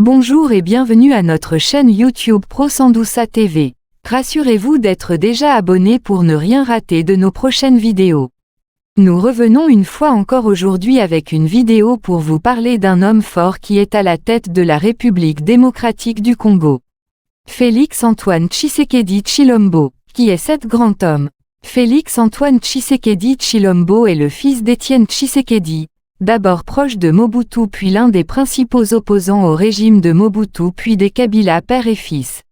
Bonjour et bienvenue à notre chaîne YouTube Pro Sandouça TV. Rassurez-vous d'être déjà abonné pour ne rien rater de nos prochaines vidéos. Nous revenons une fois encore aujourd'hui avec une vidéo pour vous parler d'un homme fort qui est à la tête de la République démocratique du Congo. Félix-Antoine Tshisekedi Tshilombo. Qui est cet grand homme? Félix-Antoine Tshisekedi Tshilombo est le fils d'Étienne Tshisekedi, d'abord proche de Mobutu puis l'un des principaux opposants au régime de Mobutu puis des Kabila père et fils.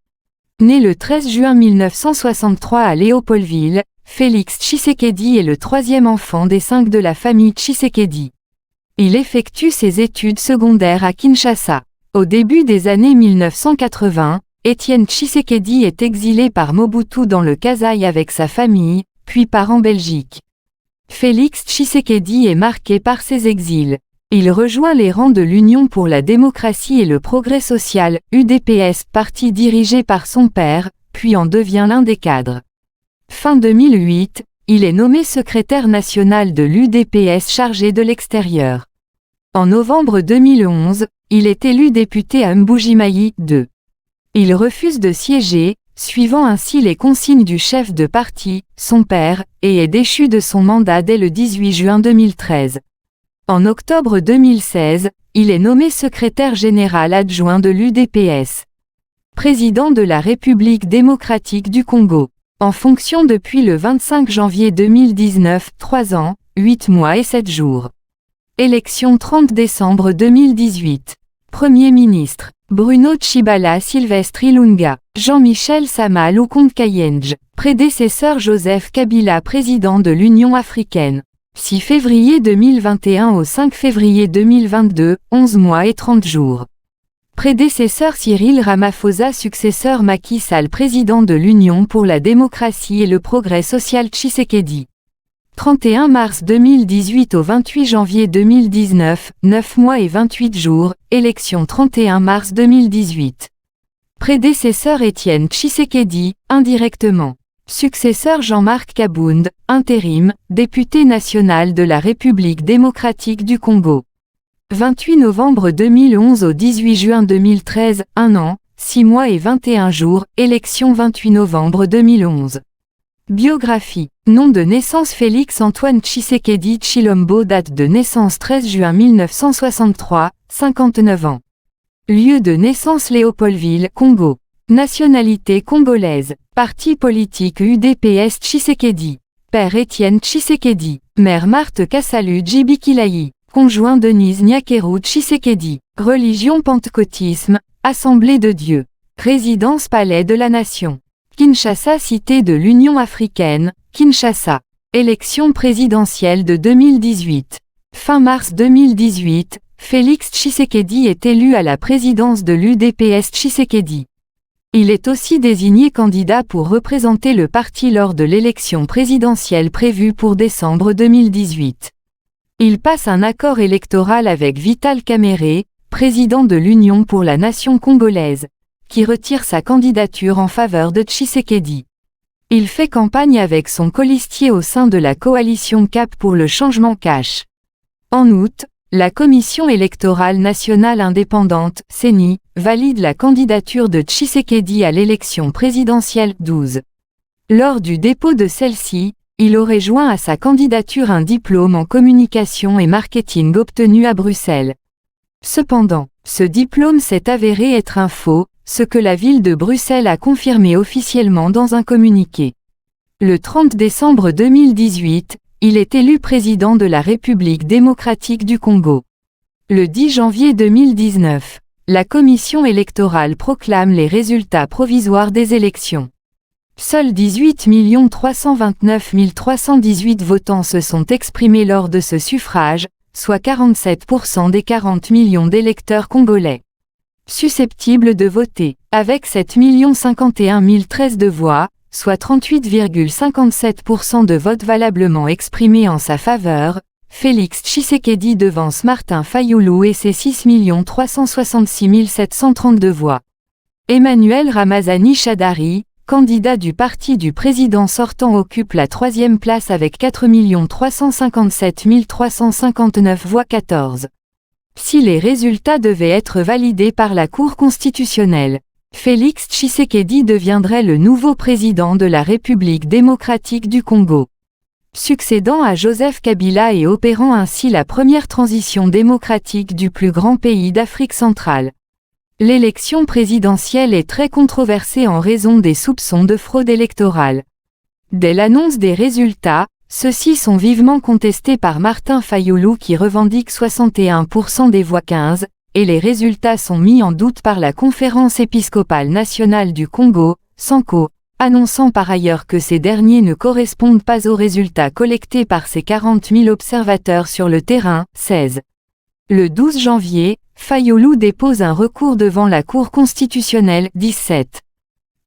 Né le 13 juin 1963 à Léopoldville, Félix Tshisekedi est le troisième enfant des 5 de la famille Tshisekedi. Il effectue ses études secondaires à Kinshasa. Au début des années 1980, Étienne Tshisekedi est exilé par Mobutu dans le Kasaï avec sa famille, puis part en Belgique. Félix Tshisekedi est marqué par ses exils. Il rejoint les rangs de l'Union pour la démocratie et le progrès social, UDPS, parti dirigé par son père, puis en devient l'un des cadres. Fin 2008, il est nommé secrétaire national de l'UDPS chargé de l'extérieur. En novembre 2011, il est élu député à Mbujimayi 2. Il refuse de siéger, suivant ainsi les consignes du chef de parti, son père, et est déchu de son mandat dès le 18 juin 2013. En octobre 2016, il est nommé secrétaire général adjoint de l'UDPS. Président de la République démocratique du Congo. En fonction depuis le 25 janvier 2019, 3 ans, 8 mois et 7 jours. Élection 30 décembre 2018. Premier ministre. Bruno Tshibala Sylvestre Ilunga. Jean-Michel Sama Lukonde Kayenje. Prédécesseur Joseph Kabila président de l'Union africaine. 6 février 2021 au 5 février 2022, 11 mois et 30 jours. Prédécesseur Cyril Ramaphosa successeur Macky Sall président de l'Union pour la démocratie et le progrès social Tshisekedi. 31 mars 2018 au 28 janvier 2019, 9 mois et 28 jours, élection 31 mars 2018. Prédécesseur Étienne Tshisekedi, indirectement. Successeur Jean-Marc Kabound, intérim, député national de la République démocratique du Congo. 28 novembre 2011 au 18 juin 2013, 1 an, 6 mois et 21 jours, élection 28 novembre 2011. Biographie. Nom de naissance Félix-Antoine Tshisekedi Tshilombo. Date de naissance 13 juin 1963, 59 ans. Lieu de naissance Léopoldville, Congo. Nationalité congolaise. Parti politique UDPS Tshisekedi. Père Étienne Tshisekedi. Mère Marthe Kassalu Djibikilayi. Conjoint Denise Nyakeru Tshisekedi. Religion pentecôtisme, Assemblée de Dieu. Résidence Palais de la Nation. Kinshasa Cité de l'Union africaine, Kinshasa. Élection présidentielle de 2018. Fin mars 2018, Félix Tshisekedi est élu à la présidence de l'UDPS Tshisekedi. Il est aussi désigné candidat pour représenter le parti lors de l'élection présidentielle prévue pour décembre 2018. Il passe un accord électoral avec Vital Kamerhe, président de l'Union pour la nation congolaise, qui retire sa candidature en faveur de Tshisekedi. Il fait campagne avec son colistier au sein de la coalition CAP pour le changement CACH. En août, la Commission électorale nationale indépendante, CENI, valide la candidature de Tshisekedi à l'élection présidentielle 12. Lors du dépôt de celle-ci, il aurait joint à sa candidature un diplôme en communication et marketing obtenu à Bruxelles. Cependant, ce diplôme s'est avéré être un faux, ce que la ville de Bruxelles a confirmé officiellement dans un communiqué. Le 30 décembre 2018, il est élu président de la République démocratique du Congo. Le 10 janvier 2019, la commission électorale proclame les résultats provisoires des élections. Seuls 18 329 318 votants se sont exprimés lors de ce suffrage, soit 47% des 40 millions d'électeurs congolais susceptibles de voter. Avec 7 051 013 de voix, soit 38,57% de votes valablement exprimés en sa faveur, Félix Tshisekedi devance Martin Fayulu et ses 6 366 732 voix. Emmanuel Ramazani Shadari, candidat du parti du président sortant, occupe la 3e place avec 4 357 359 voix 14. Si les résultats devaient être validés par la Cour constitutionnelle, Félix Tshisekedi deviendrait le nouveau président de la République démocratique du Congo, succédant à Joseph Kabila et opérant ainsi la première transition démocratique du plus grand pays d'Afrique centrale. L'élection présidentielle est très controversée en raison des soupçons de fraude électorale. Dès l'annonce des résultats, ceux-ci sont vivement contestés par Martin Fayulu qui revendique 61% des voix 15, et les résultats sont mis en doute par la Conférence épiscopale nationale du Congo, SENCO, annonçant par ailleurs que ces derniers ne correspondent pas aux résultats collectés par ses 40 000 observateurs sur le terrain, 16. Le 12 janvier, Fayulu dépose un recours devant la Cour constitutionnelle, 17.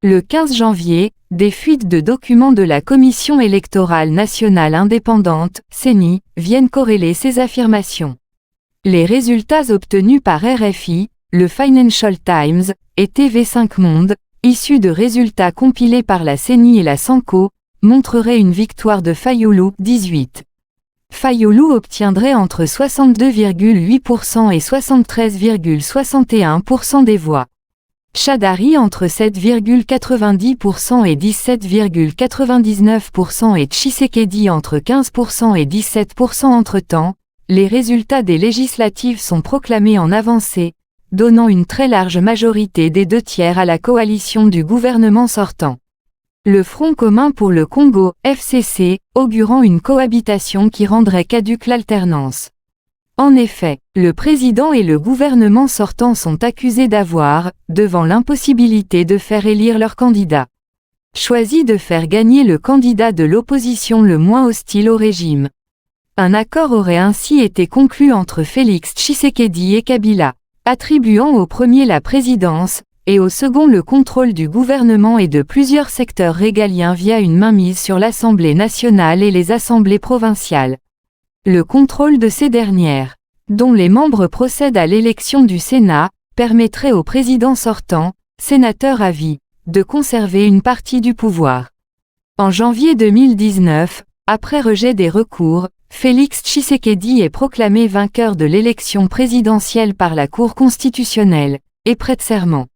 Le 15 janvier, des fuites de documents de la Commission électorale nationale indépendante, CENI, viennent corréler ces affirmations. Les résultats obtenus par RFI, le Financial Times, et TV5 Monde, issus de résultats compilés par la CENI et la SENCO, montreraient une victoire de Fayulu, 18. Fayulu obtiendrait entre 62,8% et 73,61% des voix. Shadari entre 7,90% et 17,99% et Tshisekedi entre 15% et 17%. Entre-temps, les résultats des législatives sont proclamés en avancée, donnant une très large majorité des 2/3 à la coalition du gouvernement sortant. Le Front commun pour le Congo, FCC, augurant une cohabitation qui rendrait caduque l'alternance. En effet, le président et le gouvernement sortant sont accusés d'avoir, devant l'impossibilité de faire élire leur candidat, choisi de faire gagner le candidat de l'opposition le moins hostile au régime. Un accord aurait ainsi été conclu entre Félix Tshisekedi et Kabila, attribuant au premier la présidence, et au second le contrôle du gouvernement et de plusieurs secteurs régaliens via une mainmise sur l'Assemblée nationale et les assemblées provinciales. Le contrôle de ces dernières, dont les membres procèdent à l'élection du Sénat, permettrait au président sortant, sénateur à vie, de conserver une partie du pouvoir. En janvier 2019, après rejet des recours, Félix Tshisekedi est proclamé vainqueur de l'élection présidentielle par la Cour constitutionnelle, et prête serment.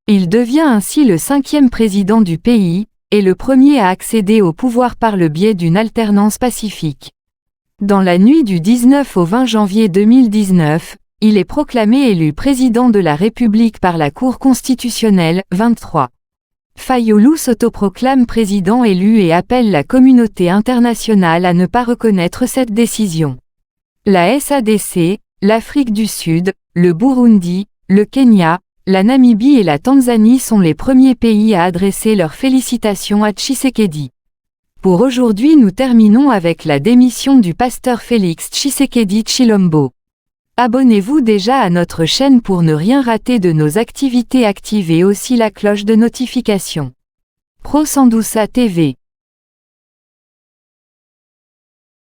Il devient ainsi le 5e président du pays, et le premier à accéder au pouvoir par le biais d'une alternance pacifique. Dans la nuit du 19 au 20 janvier 2019, il est proclamé élu président de la République par la Cour constitutionnelle, 23. Fayulu s'autoproclame président élu et appelle la communauté internationale à ne pas reconnaître cette décision. La SADC, l'Afrique du Sud, le Burundi, le Kenya, la Namibie et la Tanzanie sont les premiers pays à adresser leurs félicitations à Tshisekedi. Pour aujourd'hui, nous terminons avec la démission du pasteur Félix Tshisekedi Tshilombo. Abonnez-vous déjà à notre chaîne pour ne rien rater de nos activités. Activez aussi la cloche de notification. Pro Sandoussa TV